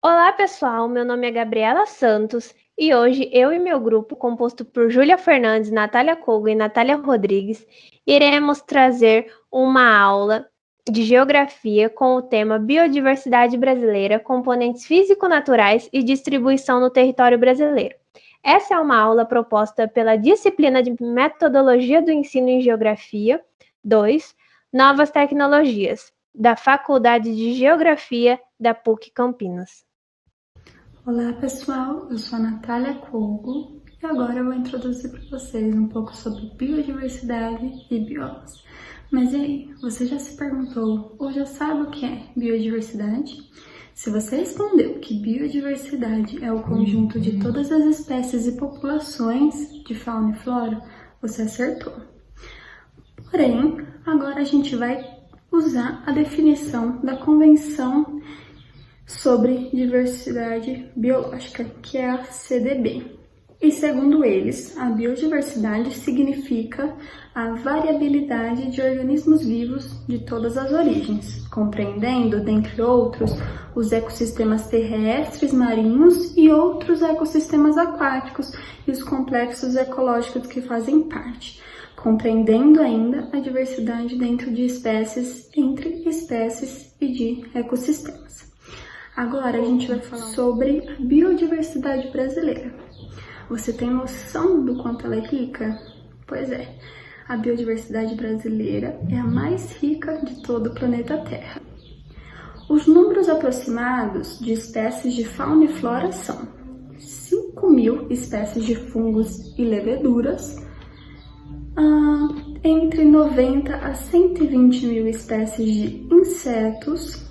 Olá, pessoal. Meu nome é Gabriela Santos e hoje eu e meu grupo, composto por Júlia Fernandes, Natália Kogo e Natália Rodrigues, iremos trazer uma aula de geografia com o tema Biodiversidade Brasileira, componentes físico-naturais e distribuição no território brasileiro. Essa é uma aula proposta pela disciplina de Metodologia do Ensino em Geografia 2, Novas Tecnologias, da Faculdade de Geografia da PUC Campinas. Olá pessoal, eu sou a Natália Kogo e agora eu vou introduzir para vocês um pouco sobre biodiversidade e biomas. Mas e aí, você já se perguntou ou já sabe o que é biodiversidade? Se você respondeu que biodiversidade é o conjunto de todas as espécies e populações de fauna e flora, você acertou. Porém, agora a gente vai usar a definição da Convenção sobre Diversidade Biológica, que é a CDB. E segundo eles, a biodiversidade significa a variabilidade de organismos vivos de todas as origens, compreendendo, dentre outros, os ecossistemas terrestres, marinhos e outros ecossistemas aquáticos e os complexos ecológicos que fazem parte, compreendendo ainda a diversidade dentro de espécies, entre espécies e de ecossistemas. Agora a gente vai falar sobre a biodiversidade brasileira. Você tem noção do quanto ela é rica? Pois é, a biodiversidade brasileira é a mais rica de todo o planeta Terra. Os números aproximados de espécies de fauna e flora são 5.000 espécies de fungos e leveduras, entre 90 a 120 mil espécies de insetos.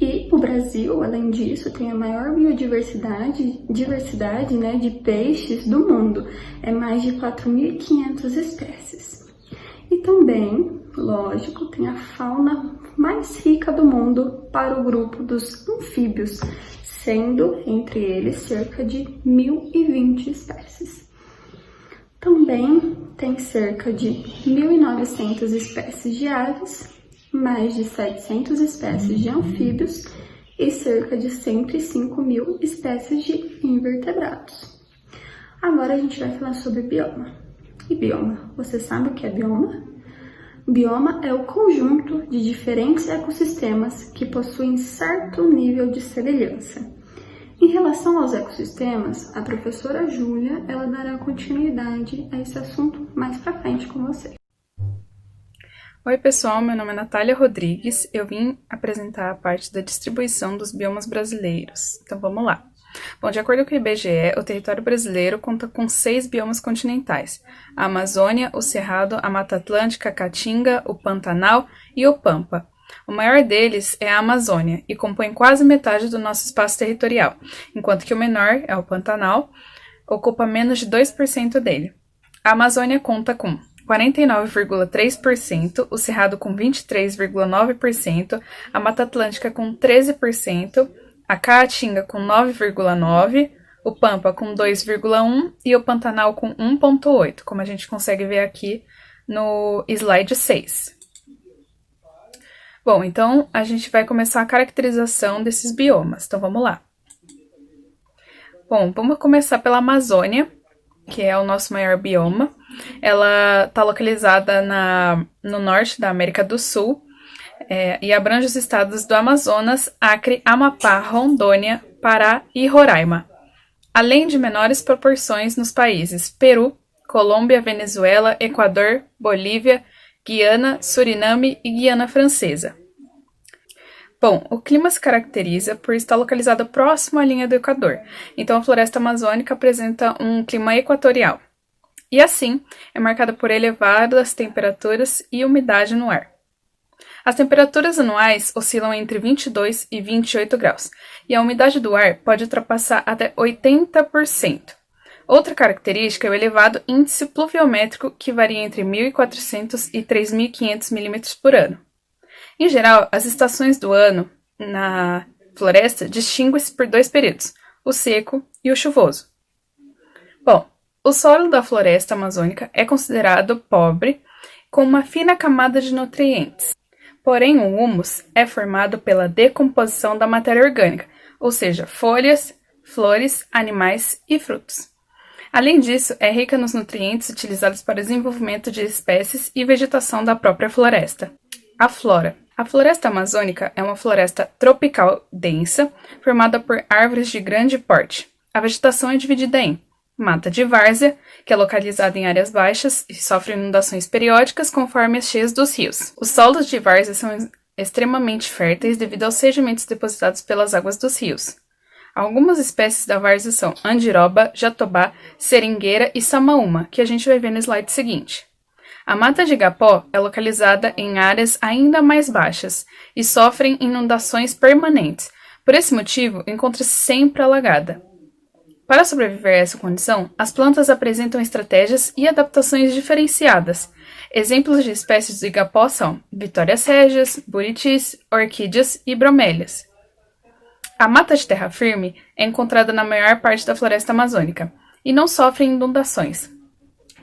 E o Brasil, além disso, tem a maior diversidade de peixes do mundo, é mais de 4.500 espécies. E também, lógico, tem a fauna mais rica do mundo para o grupo dos anfíbios, sendo entre eles cerca de 1.020 espécies. Também tem cerca de 1.900 espécies de aves, mais de 700 espécies de anfíbios e cerca de 105.000 espécies de invertebrados. Agora a gente vai falar sobre bioma. E bioma, você sabe o que é bioma? Bioma é o conjunto de diferentes ecossistemas que possuem certo nível de semelhança. Em relação aos ecossistemas, a professora Júlia ela dará continuidade a esse assunto mais para frente com você. Oi pessoal, meu nome é Natália Rodrigues, eu vim apresentar a parte da distribuição dos biomas brasileiros. Então vamos lá. Bom, de acordo com o IBGE, o território brasileiro conta com 6 biomas continentais: a Amazônia, o Cerrado, a Mata Atlântica, a Caatinga, o Pantanal e o Pampa. O maior deles é a Amazônia e compõe quase metade do nosso espaço territorial, enquanto que o menor, é o Pantanal, ocupa menos de 2% dele. A Amazônia conta com 49,3%, o Cerrado com 23,9%, a Mata Atlântica com 13%, a Caatinga com 9,9%, o Pampa com 2,1% e o Pantanal com 1,8%, como a gente consegue ver aqui no slide 6. Bom, então a gente vai começar a caracterização desses biomas, então vamos lá. Bom, vamos começar pela Amazônia, que é o nosso maior bioma. Ela está localizada no norte da América do Sul e abrange os estados do Amazonas, Acre, Amapá, Rondônia, Pará e Roraima, além de menores proporções nos países Peru, Colômbia, Venezuela, Equador, Bolívia, Guiana, Suriname e Guiana Francesa. Bom, o clima se caracteriza por estar localizado próximo à linha do Equador, então a floresta amazônica apresenta um clima equatorial. E assim, é marcada por elevadas temperaturas e umidade no ar. As temperaturas anuais oscilam entre 22 e 28 graus, e a umidade do ar pode ultrapassar até 80%. Outra característica é o elevado índice pluviométrico, que varia entre 1.400 e 3.500 milímetros por ano. Em geral, as estações do ano na floresta distinguem-se por 2 períodos, o seco e o chuvoso. Bom, o solo da floresta amazônica é considerado pobre, com uma fina camada de nutrientes. Porém, o humus é formado pela decomposição da matéria orgânica, ou seja, folhas, flores, animais e frutos. Além disso, é rica nos nutrientes utilizados para o desenvolvimento de espécies e vegetação da própria floresta. A flora. A floresta amazônica é uma floresta tropical densa, formada por árvores de grande porte. A vegetação é dividida em mata de várzea, que é localizada em áreas baixas e sofre inundações periódicas conforme as cheias dos rios. Os solos de várzea são extremamente férteis devido aos sedimentos depositados pelas águas dos rios. Algumas espécies da várzea são andiroba, jatobá, seringueira e samaúma, que a gente vai ver no slide seguinte. A mata de igapó é localizada em áreas ainda mais baixas e sofrem inundações permanentes. Por esse motivo, encontra-se sempre alagada. Para sobreviver a essa condição, as plantas apresentam estratégias e adaptações diferenciadas. Exemplos de espécies do igapó são vitórias régias, buritis, orquídeas e bromélias. A mata de terra firme é encontrada na maior parte da floresta amazônica e não sofre inundações,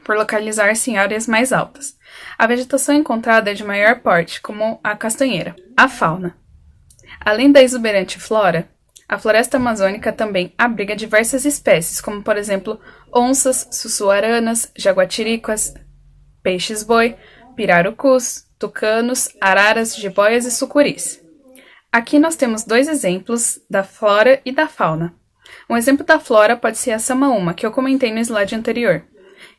por localizar-se em áreas mais altas. A vegetação encontrada é de maior porte, como a castanheira. A fauna. Além da exuberante flora, a floresta amazônica também abriga diversas espécies, como por exemplo onças, sussuaranas, jaguatiricas, peixes-boi, pirarucus, tucanos, araras, jiboias e sucuris. Aqui nós temos dois exemplos da flora e da fauna. Um exemplo da flora pode ser a samaúma, que eu comentei no slide anterior.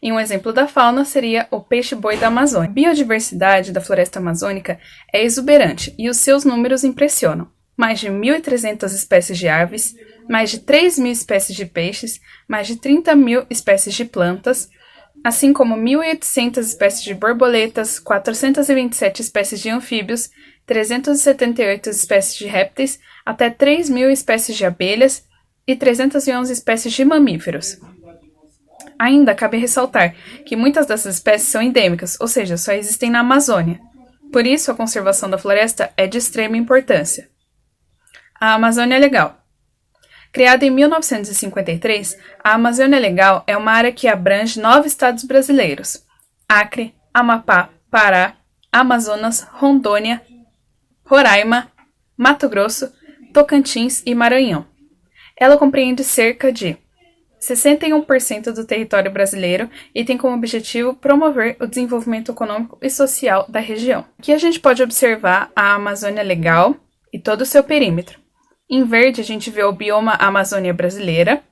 E um exemplo da fauna seria o peixe-boi da Amazônia. A biodiversidade da floresta amazônica é exuberante e os seus números impressionam. Mais de 1.300 espécies de aves, mais de 3.000 espécies de peixes, mais de 30.000 espécies de plantas, assim como 1.800 espécies de borboletas, 427 espécies de anfíbios, 378 espécies de répteis, até 3.000 espécies de abelhas e 311 espécies de mamíferos. Ainda cabe ressaltar que muitas dessas espécies são endêmicas, ou seja, só existem na Amazônia. Por isso, a conservação da floresta é de extrema importância. A Amazônia Legal. Criada em 1953, a Amazônia Legal é uma área que abrange 9 estados brasileiros: Acre, Amapá, Pará, Amazonas, Rondônia, Roraima, Mato Grosso, Tocantins e Maranhão. Ela compreende cerca de 61% do território brasileiro e tem como objetivo promover o desenvolvimento econômico e social da região. Aqui a gente pode observar a Amazônia Legal e todo o seu perímetro. Em verde, a gente vê o bioma Amazônia Brasileira,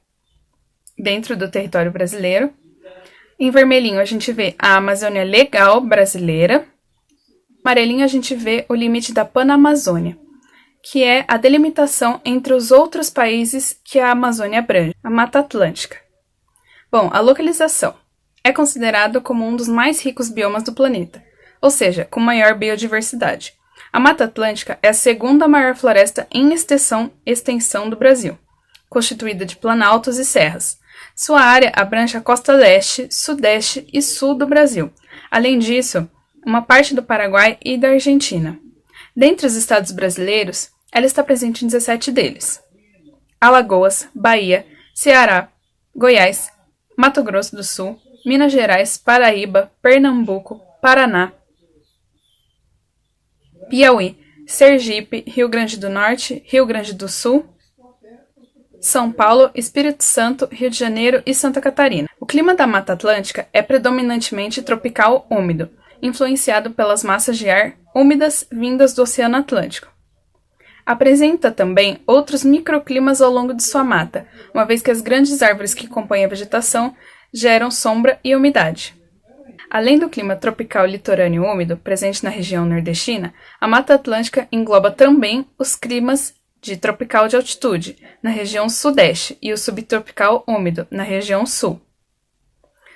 dentro do território brasileiro. Em vermelhinho, a gente vê a Amazônia Legal Brasileira. Amarelinho, a gente vê o limite da Panamazônia, que é a delimitação entre os outros países que a Amazônia abrange, a Mata Atlântica. Bom, a localização é considerado como um dos mais ricos biomas do planeta, ou seja, com maior biodiversidade. A Mata Atlântica é a segunda maior floresta em extensão do Brasil, constituída de planaltos e serras. Sua área abrange a costa leste, sudeste e sul do Brasil. Além disso, uma parte do Paraguai e da Argentina. Dentre os estados brasileiros, ela está presente em 17 deles: Alagoas, Bahia, Ceará, Goiás, Mato Grosso do Sul, Minas Gerais, Paraíba, Pernambuco, Paraná, Piauí, Sergipe, Rio Grande do Norte, Rio Grande do Sul, São Paulo, Espírito Santo, Rio de Janeiro e Santa Catarina. O clima da Mata Atlântica é predominantemente tropical úmido, influenciado pelas massas de ar úmidas vindas do Oceano Atlântico. Apresenta também outros microclimas ao longo de sua mata, uma vez que as grandes árvores que compõem a vegetação geram sombra e umidade. Além do clima tropical litorâneo úmido presente na região nordestina, a Mata Atlântica engloba também os climas de tropical de altitude, na região sudeste, e o subtropical úmido, na região sul.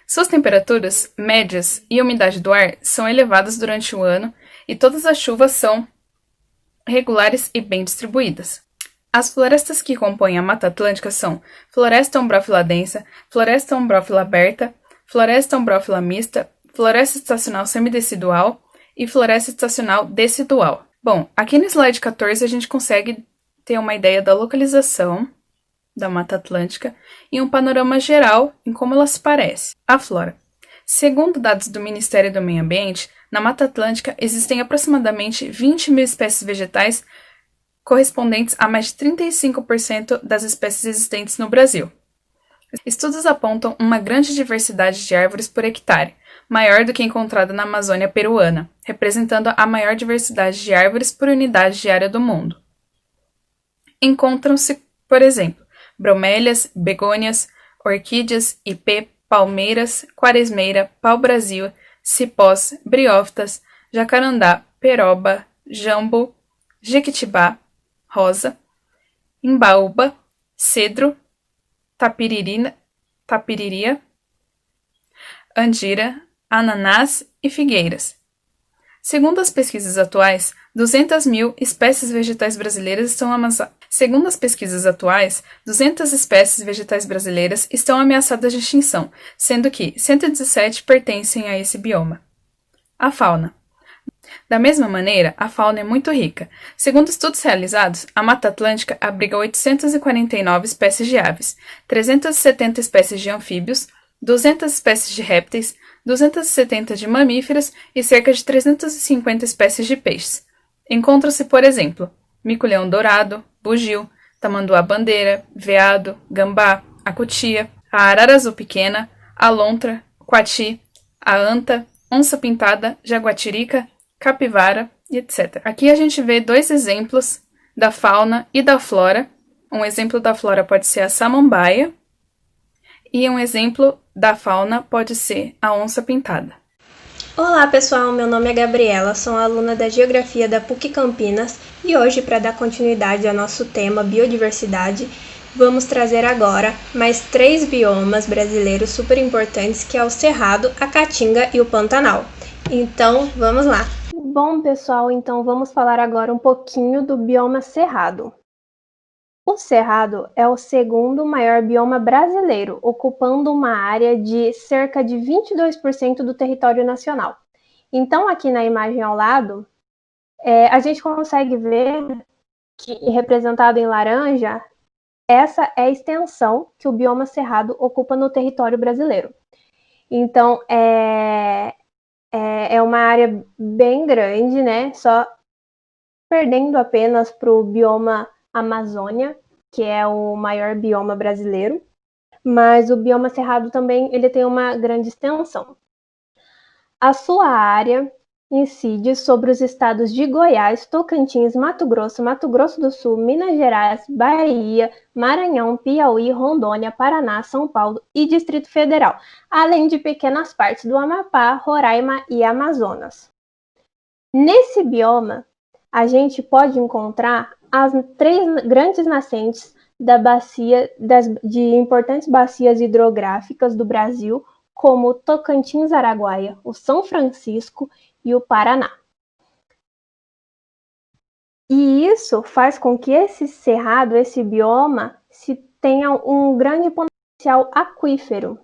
Suas temperaturas médias e a umidade do ar são elevadas durante o ano e todas as chuvas são regulares e bem distribuídas. As florestas que compõem a Mata Atlântica são Floresta Ombrófila densa, Floresta Ombrófila aberta, Floresta Ombrófila mista, Floresta Estacional Semidecidual e Floresta Estacional Decidual. Bom, aqui no slide 14 a gente consegue ter uma ideia da localização da Mata Atlântica e um panorama geral em como ela se parece. A flora. Segundo dados do Ministério do Meio Ambiente, Na Mata Atlântica existem aproximadamente 20 mil espécies vegetais, correspondentes a mais de 35% das espécies existentes no Brasil. Estudos apontam uma grande diversidade de árvores por hectare, maior do que encontrada na Amazônia peruana, representando a maior diversidade de árvores por unidade de área do mundo. Encontram-se, por exemplo, bromélias, begônias, orquídeas, ipê, palmeiras, quaresmeira, pau-brasil, cipós, briófitas, jacarandá, peroba, jambo, jequitibá, rosa, imbaúba, cedro, tapiriria, andira, ananás e figueiras. Segundo as pesquisas atuais, 200 mil espécies vegetais brasileiras estão ameaçadas de extinção, sendo que 117 pertencem a esse bioma. A fauna. Da mesma maneira, a fauna é muito rica. Segundo estudos realizados, a Mata Atlântica abriga 849 espécies de aves, 370 espécies de anfíbios, 200 espécies de répteis, 270 de mamíferos e cerca de 350 espécies de peixes. Encontram-se, por exemplo, mico-leão dourado, bugio, tamanduá-bandeira, veado, gambá, a cutia, a arara azul pequena, a lontra, coati, a anta, onça-pintada, jaguatirica, capivara e etc. Aqui a gente vê dois exemplos da fauna e da flora. Um exemplo da flora pode ser a samambaia e um exemplo da fauna pode ser a onça-pintada. Olá pessoal, meu nome é Gabriela, sou aluna da Geografia da PUC Campinas e hoje, para dar continuidade ao nosso tema biodiversidade, vamos trazer agora mais 3 biomas brasileiros super importantes, que é o Cerrado, a Caatinga e o Pantanal. Então, vamos lá! Bom pessoal, então vamos falar agora um pouquinho do bioma Cerrado. O Cerrado é o segundo maior bioma brasileiro, ocupando uma área de cerca de 22% do território nacional. Então, aqui na imagem ao lado, a gente consegue ver que, representado em laranja, essa é a extensão que o bioma Cerrado ocupa no território brasileiro. Então, é uma área bem grande, né? Só perdendo apenas para o bioma Amazônia, que é o maior bioma brasileiro, mas o bioma Cerrado também ele tem uma grande extensão. A sua área incide sobre os estados de Goiás, Tocantins, Mato Grosso do Sul, Minas Gerais, Bahia, Maranhão, Piauí, Rondônia, Paraná, São Paulo e Distrito Federal, além de pequenas partes do Amapá, Roraima e Amazonas. Nesse bioma, a gente pode encontrar as 3 grandes nascentes de importantes bacias hidrográficas do Brasil, como o Tocantins-Araguaia, o São Francisco e o Paraná. E isso faz com que esse cerrado, esse bioma, tenha um grande potencial aquífero,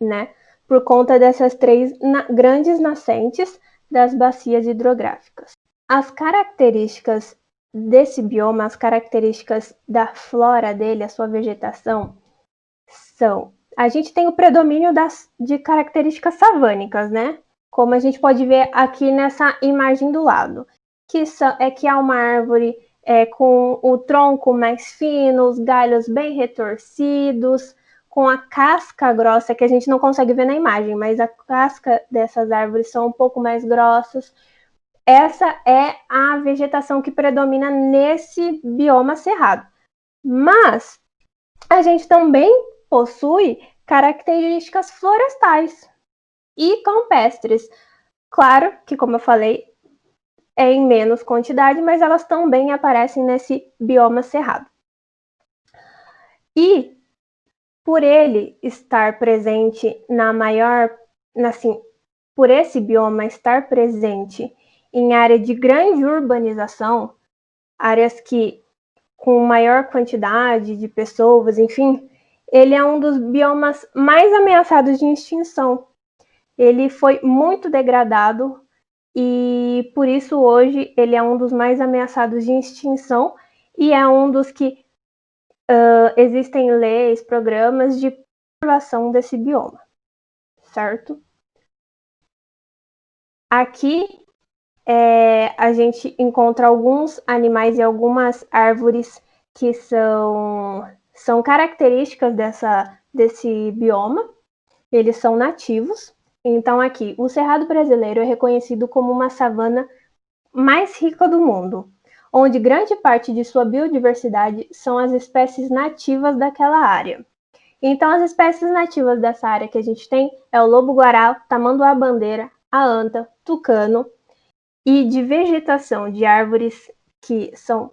né? Por conta dessas 3 grandes nascentes das bacias hidrográficas. As características desse bioma, as características da flora dele, a sua vegetação, são... A gente tem o predomínio de características savânicas, né? Como a gente pode ver aqui nessa imagem do lado, que há uma árvore com o tronco mais fino, os galhos bem retorcidos, com a casca grossa, que a gente não consegue ver na imagem, mas a casca dessas árvores são um pouco mais grossas. Essa é a vegetação que predomina nesse bioma cerrado. Mas a gente também possui características florestais e campestres. Claro que, como eu falei, é em menos quantidade, mas elas também aparecem nesse bioma cerrado. E por ele estar presente por esse bioma estar presente em área de grande urbanização, áreas com maior quantidade de pessoas, enfim, ele é um dos biomas mais ameaçados de extinção. Ele foi muito degradado e, por isso, hoje, ele é um dos mais ameaçados de extinção e é um dos que existem leis, programas de preservação desse bioma, certo? Aqui a gente encontra alguns animais e algumas árvores que são características desse bioma. Eles são nativos. Então, aqui, o Cerrado brasileiro é reconhecido como uma savana mais rica do mundo, onde grande parte de sua biodiversidade são as espécies nativas daquela área. Então, as espécies nativas dessa área que a gente tem é o lobo-guará, tamanduá-bandeira, a anta, tucano, e de vegetação de árvores que são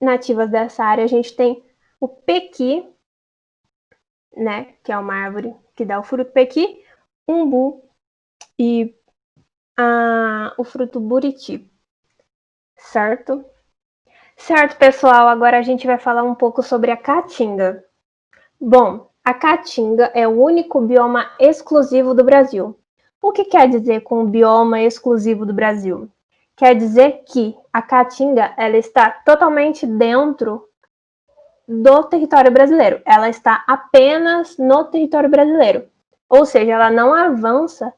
nativas dessa área, a gente tem o pequi, né, que é uma árvore que dá o fruto pequi, umbu e o fruto buriti, certo? Certo, pessoal, agora a gente vai falar um pouco sobre a caatinga. Bom, a caatinga é o único bioma exclusivo do Brasil. O que quer dizer com o bioma exclusivo do Brasil? Quer dizer que a caatinga ela está totalmente dentro do território brasileiro. Ela está apenas no território brasileiro. Ou seja, ela não avança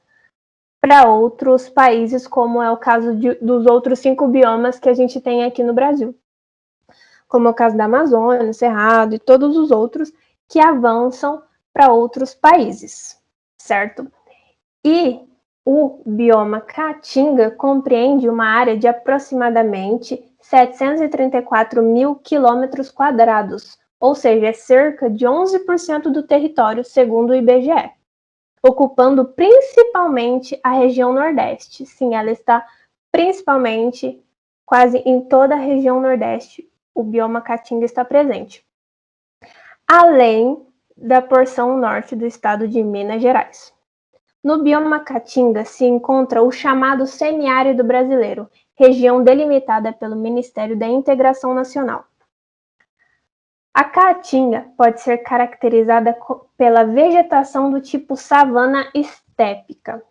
para outros países, como é o caso dos outros 5 biomas que a gente tem aqui no Brasil. Como é o caso da Amazônia, Cerrado e todos os outros que avançam para outros países, certo? E o bioma Caatinga compreende uma área de aproximadamente 734 mil quilômetros quadrados, ou seja, é cerca de 11% do território, segundo o IBGE, ocupando principalmente a região Nordeste. Sim, ela está principalmente quase em toda a região Nordeste, o bioma Caatinga está presente, além da porção norte do estado de Minas Gerais. No bioma Caatinga se encontra o chamado semiárido brasileiro, região delimitada pelo Ministério da Integração Nacional. A caatinga pode ser caracterizada pela vegetação do tipo savana estépica,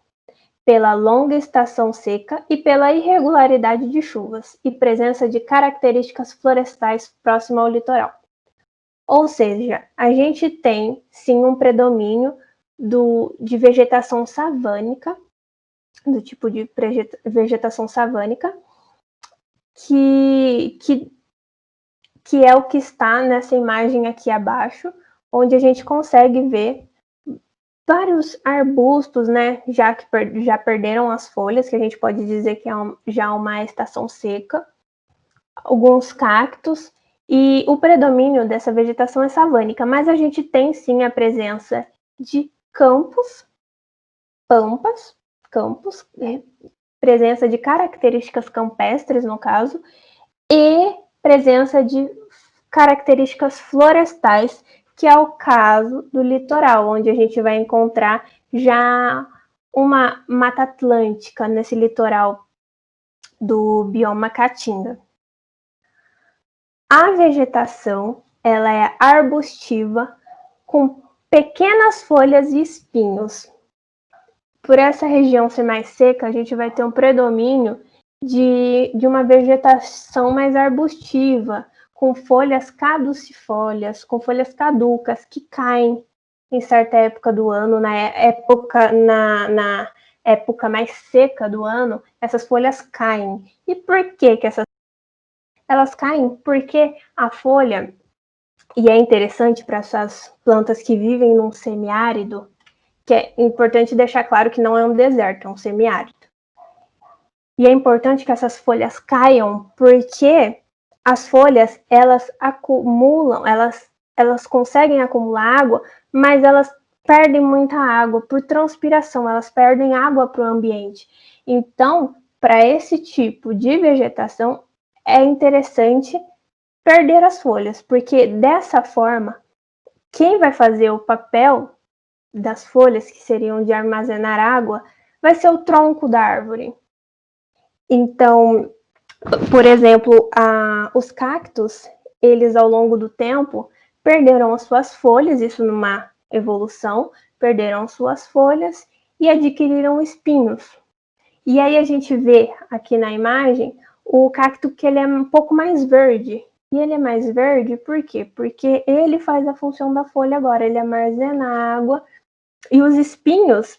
pela longa estação seca e pela irregularidade de chuvas e presença de características florestais próximas ao litoral. Ou seja, a gente tem sim um predomínio de vegetação savânica, do tipo de vegetação savânica, que é o que está nessa imagem aqui abaixo, onde a gente consegue ver vários arbustos, né, já perderam as folhas, que a gente pode dizer que é já uma estação seca, alguns cactos, e o predomínio dessa vegetação é savânica, mas a gente tem sim a presença de campos, presença de características campestres, no caso, e presença de características florestais, que é o caso do litoral, onde a gente vai encontrar já uma mata atlântica nesse litoral do bioma Caatinga. A vegetação ela é arbustiva, com pequenas folhas e espinhos. Por essa região ser mais seca, a gente vai ter um predomínio de uma vegetação mais arbustiva, com folhas caducifólias, com folhas caducas que caem em certa época do ano, na época mais seca do ano, essas folhas caem. E por que elas caem? Porque a folha, e é interessante para essas plantas que vivem num semiárido, que é importante deixar claro que não é um deserto, é um semiárido. E é importante que essas folhas caiam, porque as folhas, elas acumulam, elas conseguem acumular água, mas elas perdem muita água por transpiração, elas perdem água para o ambiente. Então, para esse tipo de vegetação, é interessante perder as folhas, porque dessa forma, quem vai fazer o papel das folhas, que seriam de armazenar água, vai ser o tronco da árvore. Então, por exemplo, os cactos, eles ao longo do tempo perderam as suas folhas, isso numa evolução, perderam suas folhas e adquiriram espinhos. E aí a gente vê aqui na imagem o cacto que ele é um pouco mais verde. E ele é mais verde por quê? Porque ele faz a função da folha agora, ele armazena água. E os espinhos,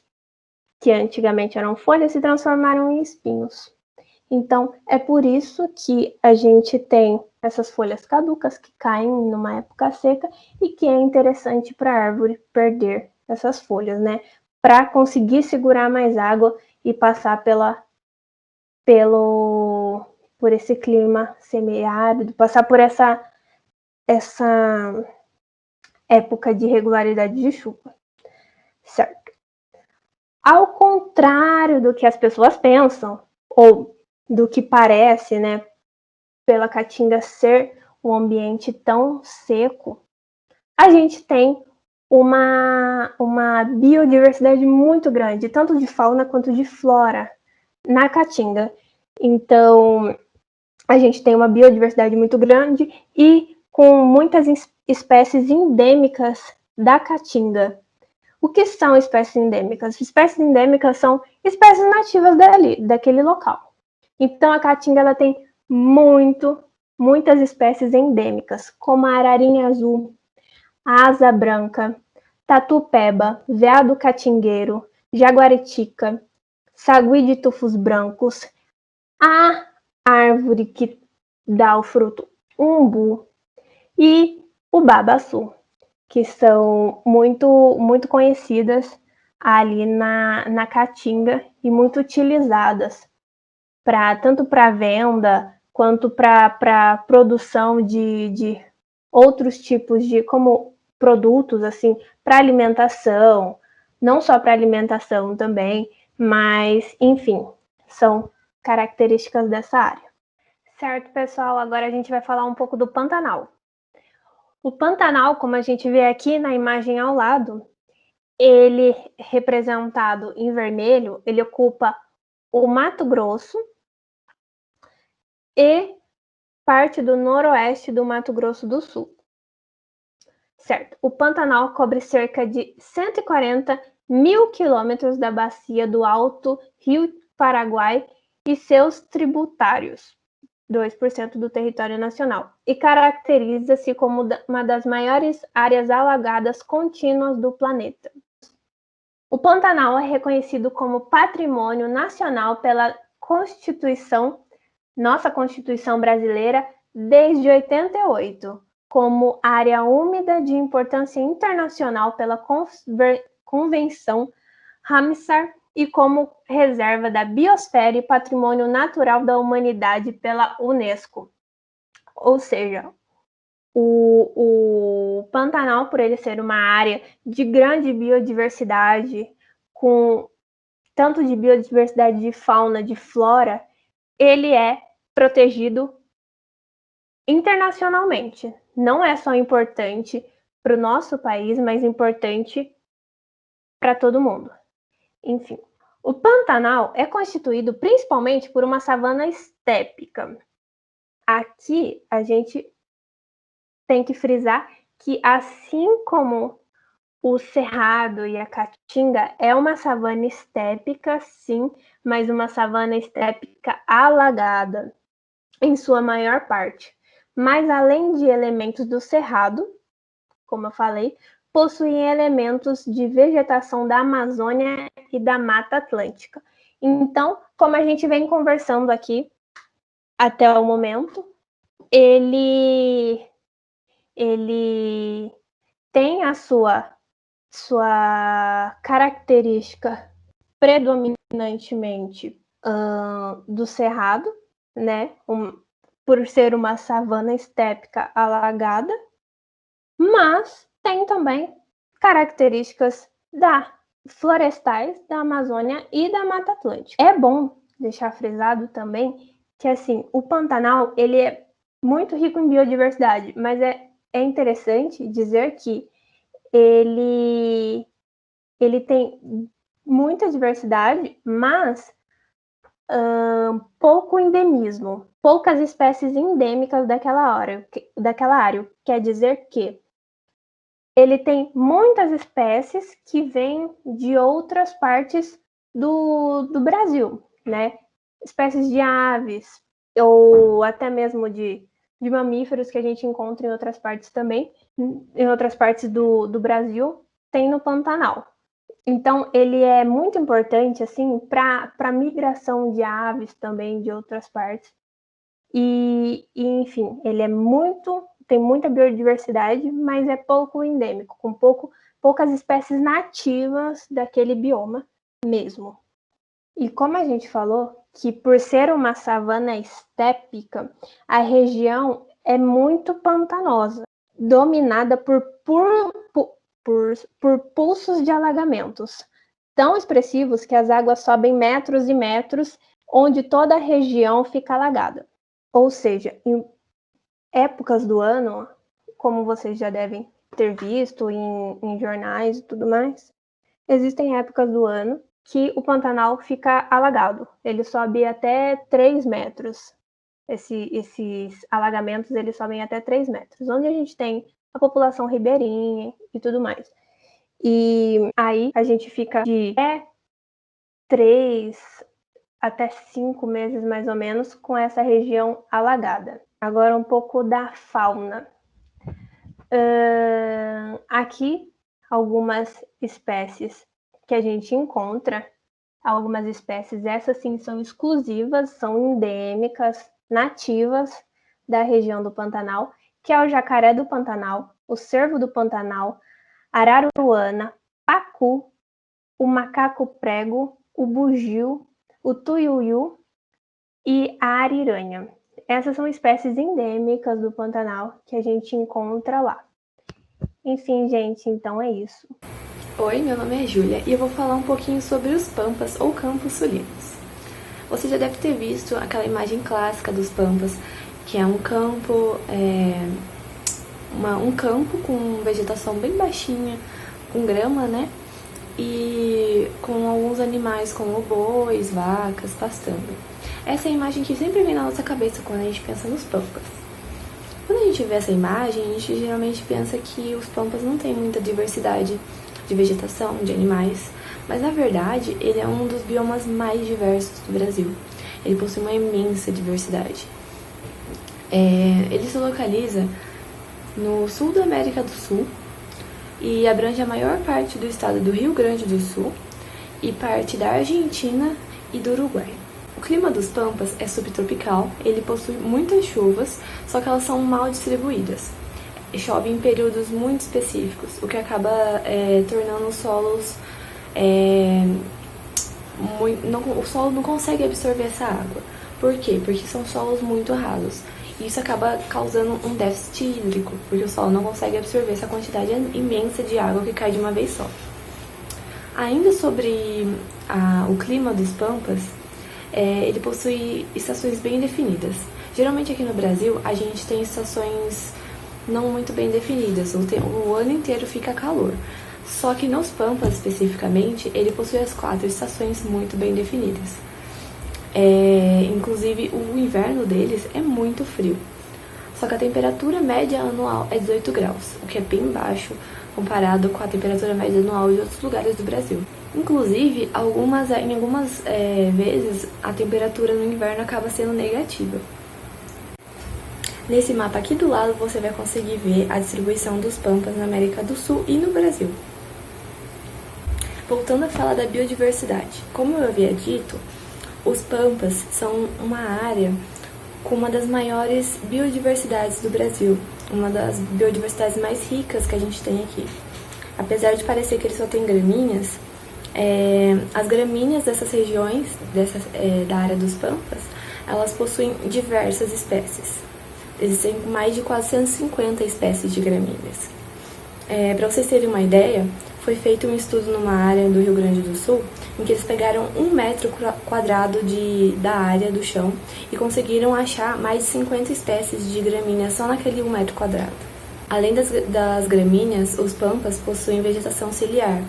que antigamente eram folhas, se transformaram em espinhos. Então, é por isso que a gente tem essas folhas caducas que caem numa época seca e que é interessante para a árvore perder essas folhas, né? Para conseguir segurar mais água e passar por esse clima semiárido, passar por essa época de regularidade de chuva, certo? Ao contrário do que as pessoas pensam, ou do que parece, né, pela Caatinga ser um ambiente tão seco, a gente tem uma biodiversidade muito grande, tanto de fauna quanto de flora na Caatinga. Então, a gente tem uma biodiversidade muito grande e com muitas espécies endêmicas da Caatinga. O que são espécies endêmicas? Espécies endêmicas são espécies nativas daquele local. Então, a Caatinga ela tem muitas espécies endêmicas, como a ararinha azul, a asa branca, tatu-peba, veado catingueiro, jaguaritica, sagui de tufos brancos, a árvore que dá o fruto umbu e o babaçu, que são muito conhecidas ali na Caatinga e muito utilizadas tanto para venda quanto para produção de outros tipos de como produtos assim para alimentação, não só para alimentação também, mas enfim, são características dessa área. Certo, pessoal, agora a gente vai falar um pouco do Pantanal. O Pantanal, como a gente vê aqui na imagem ao lado, ele representado em vermelho, ele ocupa o Mato Grosso e parte do noroeste do Mato Grosso do Sul. Certo, o Pantanal cobre cerca de 140 mil quilômetros da bacia do Alto Rio Paraguai e seus tributários, 2% do território nacional, e caracteriza-se como uma das maiores áreas alagadas contínuas do planeta. O Pantanal é reconhecido como Patrimônio Nacional pela nossa Constituição brasileira, desde 88, como área úmida de importância internacional pela Convenção Ramsar e como reserva da biosfera e patrimônio natural da humanidade pela Unesco. Ou seja, o Pantanal, por ele ser uma área de grande biodiversidade, com tanto de biodiversidade de fauna, de flora, ele é protegido internacionalmente. Não é só importante para o nosso país, mas importante para todo mundo. Enfim, o Pantanal é constituído principalmente por uma savana estépica. Aqui a gente tem que frisar que, assim como o Cerrado e a Caatinga, é uma savana estépica, sim, mas uma savana estépica alagada, em sua maior parte. Mas além de elementos do Cerrado, como eu falei, possuem elementos de vegetação da Amazônia e da Mata Atlântica. Então, como a gente vem conversando aqui até o momento, ele tem a sua característica predominantemente do Cerrado, né? Por ser uma savana estépica alagada, mas tem também características florestais da Amazônia e da Mata Atlântica. É bom deixar frisado também que assim, o Pantanal ele é muito rico em biodiversidade, mas é interessante dizer que ele tem muita diversidade, mas pouco endemismo, poucas espécies endêmicas daquela área. Quer dizer que ele tem muitas espécies que vêm de outras partes do Brasil, né? Espécies de aves, ou até mesmo de mamíferos que a gente encontra em outras partes também, em outras partes do Brasil, tem no Pantanal. Então, ele é muito importante, assim, para a migração de aves também de outras partes. Enfim, ele tem muita biodiversidade, mas é pouco endêmico, com poucas espécies nativas daquele bioma mesmo. E como a gente falou, que por ser uma savana estépica, a região é muito pantanosa, dominada por pulsos de alagamentos tão expressivos que as águas sobem metros e metros, onde toda a região fica alagada. Ou seja, em épocas do ano, como vocês já devem ter visto em jornais e tudo mais, existem épocas do ano que o Pantanal fica alagado. Ele sobe até 3 metros. Esses alagamentos, eles sobem até 3 metros, onde a gente tem a população ribeirinha e tudo mais. E aí a gente fica de 3 até 5 meses, mais ou menos, com essa região alagada. Agora um pouco da fauna. Aqui, algumas espécies que a gente encontra, algumas espécies, essas sim são exclusivas, são endêmicas, nativas da região do Pantanal, que é o jacaré do Pantanal, o cervo do Pantanal, araruana, pacu, o macaco prego, o bugio, o tuiuiu e a ariranha. Essas são espécies endêmicas do Pantanal que a gente encontra lá. Enfim, gente, então é isso. Oi, meu nome é Júlia e eu vou falar um pouquinho sobre os pampas ou campos sulinos. Você já deve ter visto aquela imagem clássica dos pampas, que é um campo, um campo com vegetação bem baixinha, com grama, né? E com alguns animais como bois, vacas, pastando. Essa é a imagem que sempre vem na nossa cabeça quando a gente pensa nos pampas. Quando a gente vê essa imagem, a gente geralmente pensa que os pampas não têm muita diversidade de vegetação, de animais, mas na verdade ele é um dos biomas mais diversos do Brasil. Ele possui uma imensa diversidade. Ele se localiza no sul da América do Sul e abrange a maior parte do estado do Rio Grande do Sul e parte da Argentina e do Uruguai. O clima dos pampas é subtropical, ele possui muitas chuvas, só que elas são mal distribuídas. Chove em períodos muito específicos, o que acaba tornando os solos... o solo não consegue absorver essa água. Por quê? Porque são solos muito rasos. E isso acaba causando um déficit hídrico, porque o solo não consegue absorver essa quantidade imensa de água que cai de uma vez só. Ainda sobre o clima dos pampas, ele possui estações bem definidas. Geralmente aqui no Brasil a gente tem estações não muito bem definidas, o ano inteiro fica calor. Só que nos pampas especificamente, ele possui as 4 estações muito bem definidas. Inclusive o inverno deles é muito frio. Só que a temperatura média anual é 18 graus, o que é bem baixo comparado com a temperatura média anual de outros lugares do Brasil. Inclusive, em algumas vezes, a temperatura no inverno acaba sendo negativa. Nesse mapa aqui do lado, você vai conseguir ver a distribuição dos pampas na América do Sul e no Brasil. Voltando a falar da biodiversidade. Como eu havia dito, os pampas são uma área com uma das maiores biodiversidades do Brasil, uma das biodiversidades mais ricas que a gente tem aqui. Apesar de parecer que ele só tem gramíneas, as gramíneas dessas regiões, da área dos pampas, elas possuem diversas espécies. Existem mais de 450 espécies de gramíneas. Para vocês terem uma ideia, foi feito um estudo numa área do Rio Grande do Sul, em que eles pegaram 1 metro quadrado da área do chão e conseguiram achar mais de 50 espécies de gramíneas só naquele 1 metro quadrado. Além das gramíneas, os pampas possuem vegetação ciliar,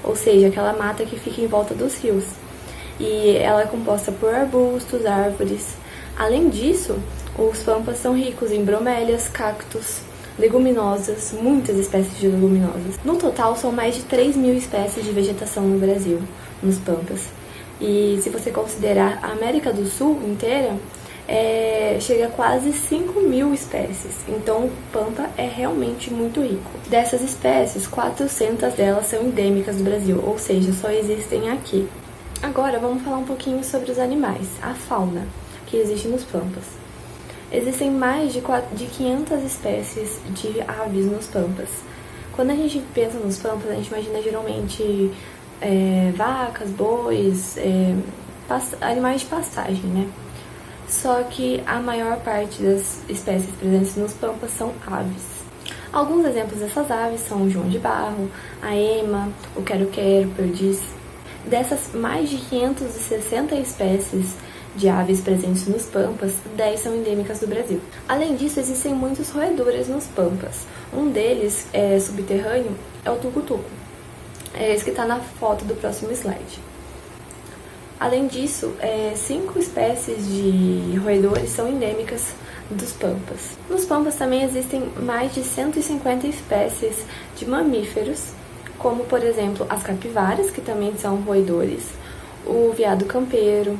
ou seja, aquela mata que fica em volta dos rios. E ela é composta por arbustos, árvores. Além disso, os pampas são ricos em bromélias, cactos, leguminosas, muitas espécies de leguminosas. No total, são mais de 3.000 espécies de vegetação no Brasil, nos pampas. E se você considerar a América do Sul inteira, chega a quase 5.000 espécies, então o Pampa é realmente muito rico. Dessas espécies, 400 delas são endêmicas do Brasil, ou seja, só existem aqui. Agora vamos falar um pouquinho sobre os animais, a fauna que existe nos Pampas. Existem mais de 500 espécies de aves nos Pampas. Quando a gente pensa nos Pampas, a gente imagina geralmente vacas, bois, animais de pastagem, né? Só que a maior parte das espécies presentes nos Pampas são aves. Alguns exemplos dessas aves são o João de Barro, a ema, o quero-quero, perdiz. Dessas mais de 560 espécies de aves presentes nos Pampas, 10 são endêmicas do Brasil. Além disso, existem muitos roedores nos Pampas. Um deles, subterrâneo, é o tucutuco. É esse que está na foto do próximo slide. Além disso, 5 espécies de roedores são endêmicas dos Pampas. Nos Pampas também existem mais de 150 espécies de mamíferos, como, por exemplo, as capivaras, que também são roedores, o veado campeiro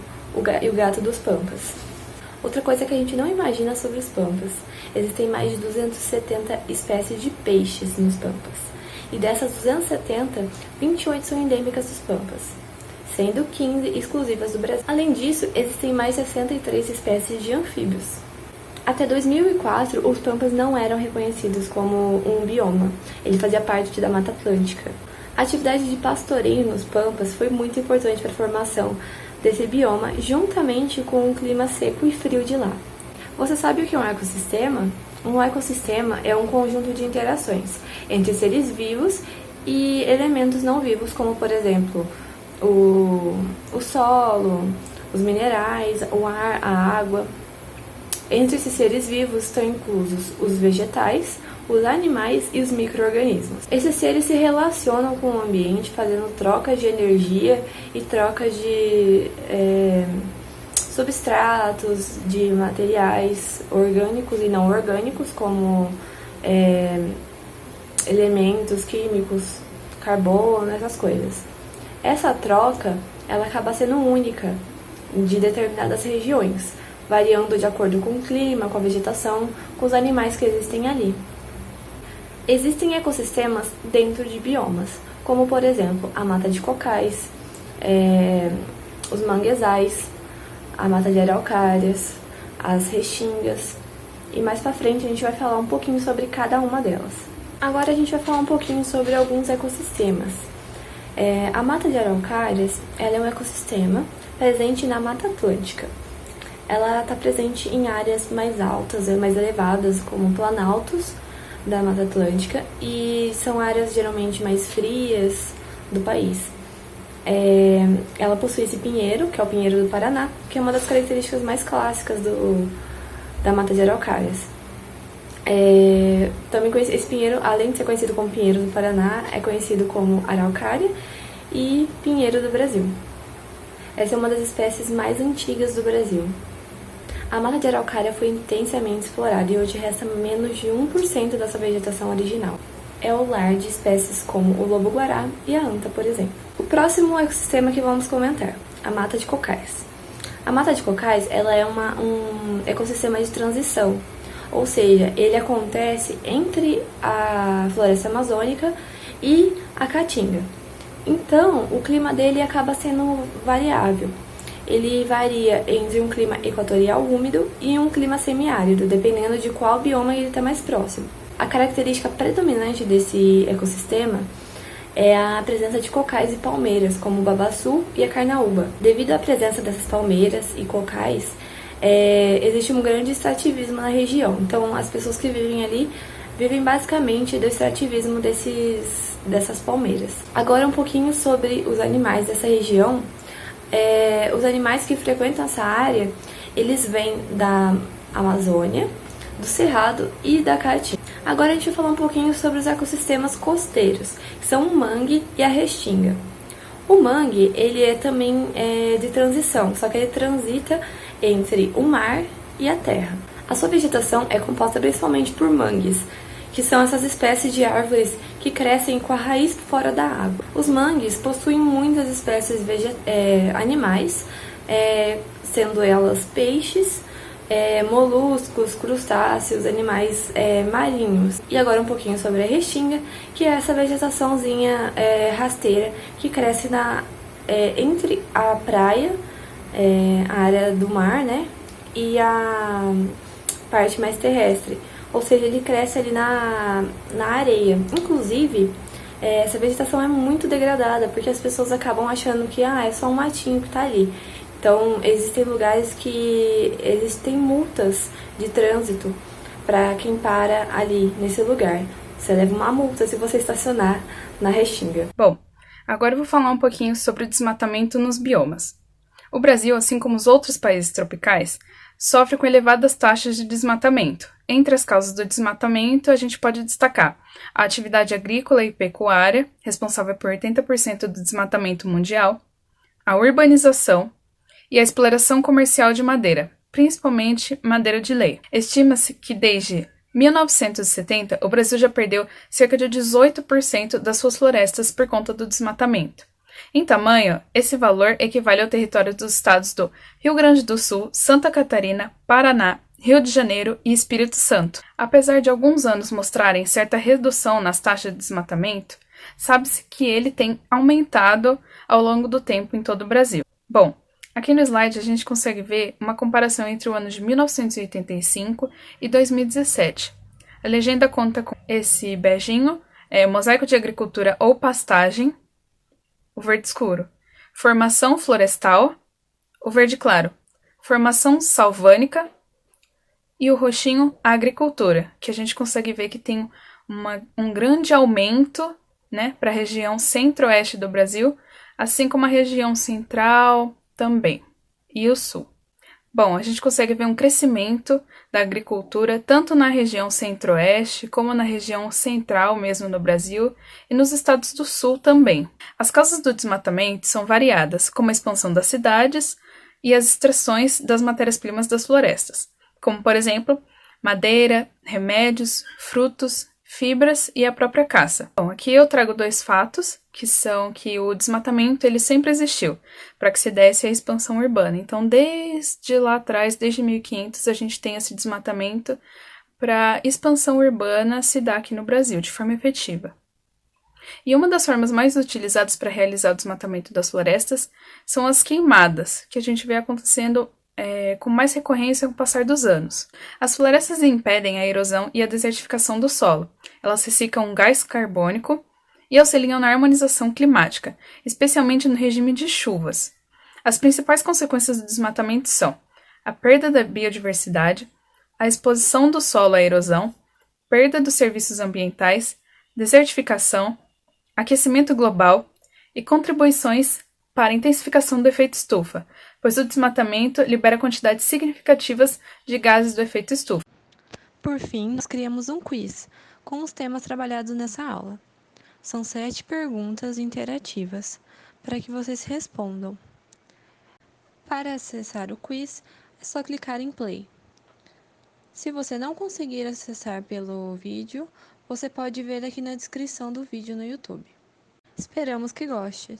e o gato dos Pampas. Outra coisa que a gente não imagina sobre os Pampas, existem mais de 270 espécies de peixes nos Pampas. E dessas 270, 28 são endêmicas dos Pampas, sendo 15 exclusivas do Brasil. Além disso, existem mais 63 espécies de anfíbios. Até 2004, os Pampas não eram reconhecidos como um bioma, ele fazia parte da Mata Atlântica. A atividade de pastoreio nos Pampas foi muito importante para a formação desse bioma, juntamente com o clima seco e frio de lá. Você sabe o que é um ecossistema? Um ecossistema é um conjunto de interações entre seres vivos e elementos não vivos, como, por exemplo, o solo, os minerais, o ar, a água. Entre esses seres vivos estão inclusos os vegetais, os animais e os micro-organismos. Esses seres se relacionam com o ambiente, fazendo troca de energia e troca de substratos, de materiais orgânicos e não orgânicos, como elementos químicos, carbono, essas coisas. Essa troca, ela acaba sendo única de determinadas regiões, variando de acordo com o clima, com a vegetação, com os animais que existem ali. Existem ecossistemas dentro de biomas, como, por exemplo, a mata de cocais, os manguezais, a mata de araucárias, as restingas, e mais pra frente a gente vai falar um pouquinho sobre cada uma delas. Agora a gente vai falar um pouquinho sobre alguns ecossistemas. A mata de araucárias, ela é um ecossistema presente na Mata Atlântica. Ela está presente em áreas mais altas, mais elevadas, como planaltos da Mata Atlântica, e são áreas geralmente mais frias do país. Ela possui esse pinheiro, que é o pinheiro do Paraná, que é uma das características mais clássicas da Mata de Araucárias. Também esse pinheiro, além de ser conhecido como pinheiro do Paraná, é conhecido como araucária e pinheiro do Brasil. Essa é uma das espécies mais antigas do Brasil. A mata de araucária foi intensamente explorada e hoje resta menos de 1% da sua vegetação original. É o lar de espécies como o lobo-guará e a anta, por exemplo. O próximo ecossistema que vamos comentar, a mata de cocais. A mata de cocais, ela é um ecossistema de transição, ou seja, ele acontece entre a floresta amazônica e a caatinga. Então, o clima dele acaba sendo variável. Ele varia entre um clima equatorial úmido e um clima semiárido, dependendo de qual bioma ele está mais próximo. A característica predominante desse ecossistema é a presença de cocais e palmeiras, como o babaçu e a carnaúba. Devido à presença dessas palmeiras e cocais, existe um grande extrativismo na região. Então, as pessoas que vivem ali vivem basicamente do extrativismo dessas palmeiras. Agora, um pouquinho sobre os animais dessa região. Os animais que frequentam essa área, eles vêm da Amazônia, do Cerrado e da Caatinga. Agora a gente vai falar um pouquinho sobre os ecossistemas costeiros, que são o mangue e a restinga. O mangue, ele também de transição, só que ele transita entre o mar e a terra. A sua vegetação é composta principalmente por mangues, que são essas espécies de árvores que crescem com a raiz fora da água. Os mangues possuem muitas espécies animais, sendo elas peixes, moluscos, crustáceos, animais marinhos. E agora um pouquinho sobre a restinga, que é essa vegetaçãozinha rasteira que cresce entre a praia, a área do mar, né, e a parte mais terrestre. Ou seja, ele cresce ali na areia. Inclusive, essa vegetação é muito degradada, porque as pessoas acabam achando que é só um matinho que tá ali. Então, existem lugares que existem multas de trânsito para quem para ali nesse lugar. Você leva uma multa se você estacionar na restinga. Bom, agora eu vou falar um pouquinho sobre o desmatamento nos biomas. O Brasil, assim como os outros países tropicais, sofre com elevadas taxas de desmatamento. Entre as causas do desmatamento, a gente pode destacar a atividade agrícola e pecuária, responsável por 80% do desmatamento mundial, a urbanização e a exploração comercial de madeira, principalmente madeira de lei. Estima-se que desde 1970 o Brasil já perdeu cerca de 18% das suas florestas por conta do desmatamento. Em tamanho, esse valor equivale ao território dos estados do Rio Grande do Sul, Santa Catarina, Paraná, Rio de Janeiro e Espírito Santo. Apesar de alguns anos mostrarem certa redução nas taxas de desmatamento, sabe-se que ele tem aumentado ao longo do tempo em todo o Brasil. Bom, aqui no slide a gente consegue ver uma comparação entre o ano de 1985 e 2017. A legenda conta com esse beijinho, mosaico de agricultura ou pastagem, o verde escuro, formação florestal, o verde claro, formação salvânica e o roxinho, a agricultura, que a gente consegue ver que tem um grande aumento, né, para a região centro-oeste do Brasil, assim como a região central também, e o sul. Bom, a gente consegue ver um crescimento da agricultura tanto na região centro-oeste como na região central mesmo no Brasil e nos estados do sul também. As causas do desmatamento são variadas, como a expansão das cidades e as extrações das matérias-primas das florestas, como por exemplo, madeira, remédios, frutos, fibras e a própria caça. Bom, aqui eu trago dois fatos, que são que o desmatamento ele sempre existiu, para que se desse a expansão urbana. Então, desde lá atrás, desde 1500, a gente tem esse desmatamento para a expansão urbana se dar aqui no Brasil, de forma efetiva. E uma das formas mais utilizadas para realizar o desmatamento das florestas são as queimadas, que a gente vê acontecendo com mais recorrência com o passar dos anos. As florestas impedem a erosão e a desertificação do solo. Elas ressicam gás carbônico e auxiliam na harmonização climática, especialmente no regime de chuvas. As principais consequências do desmatamento são a perda da biodiversidade, a exposição do solo à erosão, perda dos serviços ambientais, desertificação, aquecimento global e contribuições para a intensificação do efeito estufa, pois o desmatamento libera quantidades significativas de gases do efeito estufa. Por fim, nós criamos um quiz com os temas trabalhados nessa aula. São 7 perguntas interativas para que vocês respondam. Para acessar o quiz, é só clicar em play. Se você não conseguir acessar pelo vídeo, você pode ver aqui na descrição do vídeo no YouTube. Esperamos que goste!